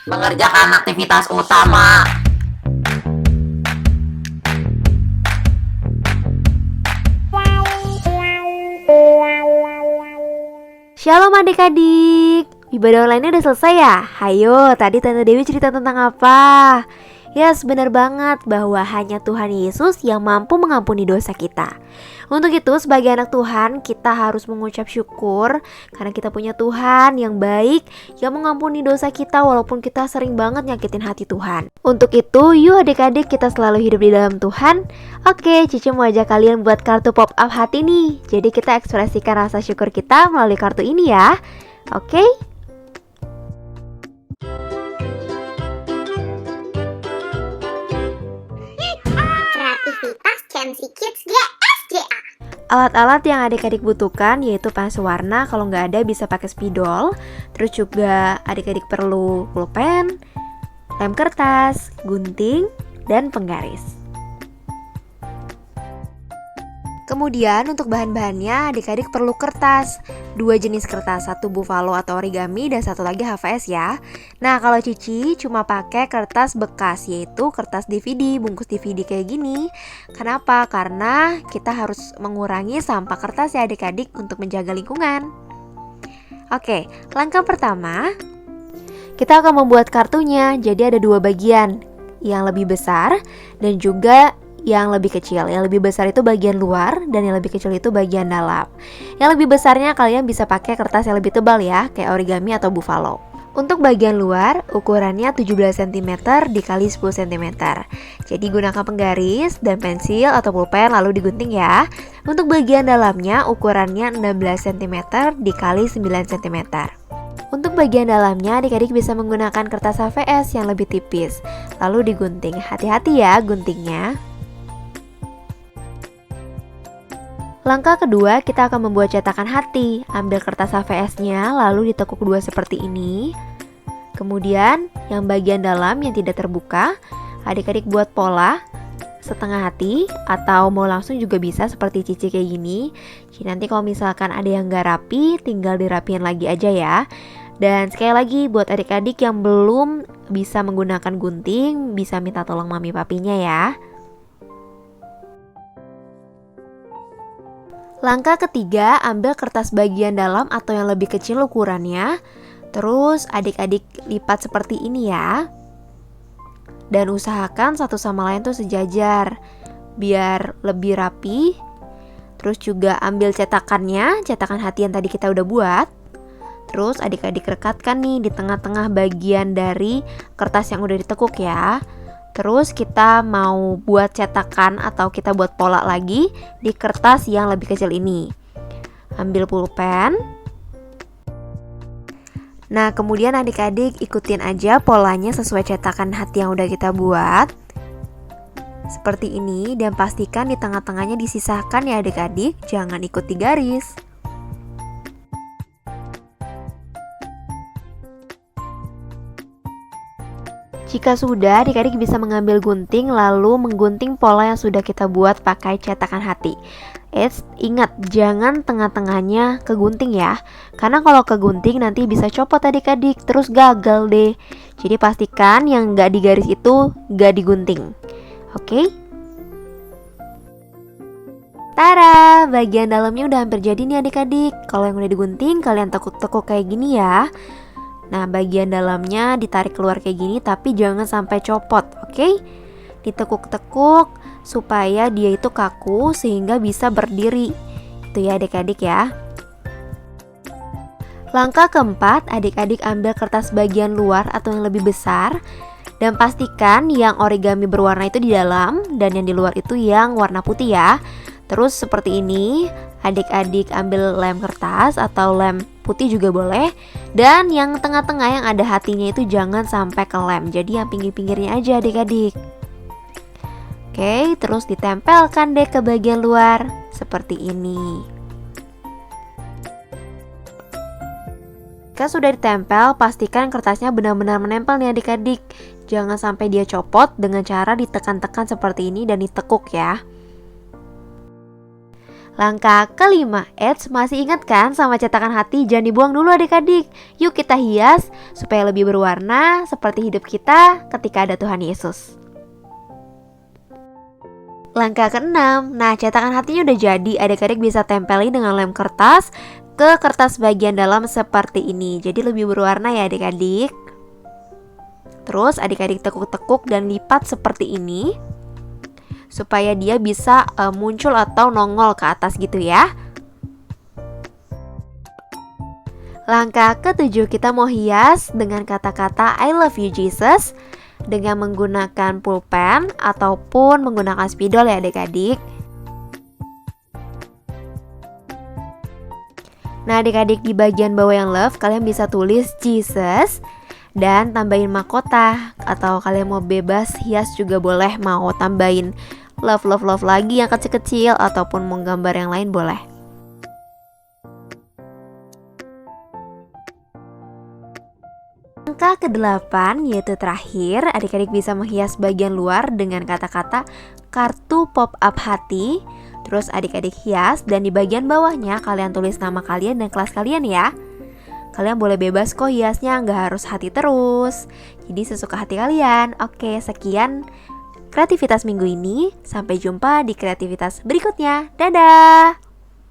mengerjakan aktivitas utama. Shalom adik-adik, ibadah online udah selesai ya? Hayo, tadi Tante Dewi cerita tentang apa? Yes, benar banget bahwa hanya Tuhan Yesus yang mampu mengampuni dosa kita. Untuk itu, sebagai anak Tuhan, kita harus mengucap syukur karena kita punya Tuhan yang baik, yang mengampuni dosa kita walaupun kita sering banget nyakitin hati Tuhan. Untuk itu, yuk adik-adik kita selalu hidup di dalam Tuhan. Oke, Cici mau ajak kalian buat kartu pop up hati nih. Jadi kita ekspresikan rasa syukur kita melalui kartu ini ya. Oke? Kreativitas Chancy Kids GSJA. Alat-alat yang adik-adik butuhkan yaitu pensil warna, kalau nggak ada bisa pakai spidol. Terus juga adik-adik perlu pulpen, lem kertas, gunting, dan penggaris. Kemudian untuk bahan-bahannya adik-adik perlu kertas, 2 jenis kertas, satu buffalo atau origami dan satu lagi HVS ya. Nah kalau Cici cuma pakai kertas bekas, yaitu kertas DVD, bungkus DVD kayak gini. Kenapa? Karena kita harus mengurangi sampah kertas ya adik-adik untuk menjaga lingkungan. Oke, langkah pertama kita akan membuat kartunya. Jadi ada 2 bagian, yang lebih besar dan juga yang lebih kecil. Yang lebih besar itu bagian luar dan yang lebih kecil itu bagian dalam. Yang lebih besarnya kalian bisa pakai kertas yang lebih tebal ya, kayak origami atau buffalo. Untuk bagian luar ukurannya 17 cm dikali 10 cm. Jadi gunakan penggaris dan pensil atau pulpen lalu digunting ya. Untuk bagian dalamnya ukurannya 16 cm dikali 9 cm. Untuk bagian dalamnya adik-adik bisa menggunakan kertas HVS yang lebih tipis, lalu digunting. Hati-hati ya guntingnya. Langkah kedua, kita akan membuat cetakan hati. Ambil kertas HVS-nya, lalu ditekuk 2 seperti ini. Kemudian, yang bagian dalam yang tidak terbuka, adik-adik buat pola setengah hati, atau mau langsung juga bisa seperti Cici kayak gini. Jadi nanti kalau misalkan ada yang gak rapi, tinggal dirapiin lagi aja ya. Dan sekali lagi, buat adik-adik yang belum bisa menggunakan gunting, bisa minta tolong mami papinya ya. Langkah ketiga, ambil kertas bagian dalam atau yang lebih kecil ukurannya. Terus adik-adik lipat seperti ini ya. Dan usahakan satu sama lain tuh sejajar, biar lebih rapi. Terus juga ambil cetakannya, cetakan hati yang tadi kita udah buat. Terus adik-adik rekatkan nih di tengah-tengah bagian dari kertas yang udah ditekuk ya. Terus kita mau buat cetakan atau kita buat pola lagi di kertas yang lebih kecil ini. Ambil pulpen. Nah kemudian adik-adik ikutin aja polanya sesuai cetakan hati yang udah kita buat. Seperti ini, dan pastikan di tengah-tengahnya disisahkan ya adik-adik, jangan ikuti garis. Jika sudah, adik-adik bisa mengambil gunting lalu menggunting pola yang sudah kita buat pakai cetakan hati. Ingat, jangan tengah-tengahnya kegunting ya. Karena kalau kegunting nanti bisa copot adik-adik, terus gagal deh. Jadi pastikan yang gak digaris itu gak digunting. Oke? Tara, bagian dalamnya udah hampir jadi nih adik-adik. Kalau yang udah digunting, kalian tekuk-tekuk kayak gini ya. Nah bagian dalamnya ditarik keluar kayak gini, tapi jangan sampai copot, oke? Ditekuk-tekuk supaya dia itu kaku sehingga bisa berdiri. Itu ya adik-adik ya. Langkah keempat, adik-adik ambil kertas bagian luar atau yang lebih besar. Dan pastikan yang origami berwarna itu di dalam dan yang di luar itu yang warna putih ya. Terus seperti ini, adik-adik ambil lem kertas atau lem putih juga boleh. Dan yang tengah-tengah yang ada hatinya itu jangan sampai ke lem. Jadi yang pinggir-pinggirnya aja adik-adik. Oke, terus ditempelkan deh ke bagian luar seperti ini. Jika sudah ditempel, pastikan kertasnya benar-benar menempel nih adik-adik. Jangan sampai dia copot dengan cara ditekan-tekan seperti ini dan ditekuk ya. Langkah kelima, masih ingat kan sama cetakan hati? Jangan dibuang dulu adik-adik. Yuk kita hias supaya lebih berwarna seperti hidup kita ketika ada Tuhan Yesus. Langkah keenam, nah cetakan hatinya udah jadi, adik-adik bisa tempelin dengan lem kertas ke kertas bagian dalam seperti ini. Jadi lebih berwarna ya adik-adik. Terus adik-adik tekuk-tekuk dan lipat seperti ini supaya dia bisa muncul atau nongol ke atas gitu ya. Langkah ketujuh, kita mau hias dengan kata-kata I love you Jesus dengan menggunakan pulpen ataupun menggunakan spidol ya adik-adik. Nah adik-adik, di bagian bawah yang love kalian bisa tulis Jesus dan tambahin mahkota, atau kalian mau bebas hias juga boleh, mau tambahin love lagi yang kecil-kecil ataupun mau gambar yang lain boleh. Langkah ke-8 yaitu terakhir, adik-adik bisa menghias bagian luar dengan kata-kata kartu pop-up hati. Terus adik-adik hias dan di bagian bawahnya kalian tulis nama kalian dan kelas kalian ya. Kalian boleh bebas kok hiasnya, nggak harus hati terus. Jadi sesuka hati kalian. Oke, sekian kreativitas minggu ini. Sampai jumpa di kreativitas berikutnya. Dadah!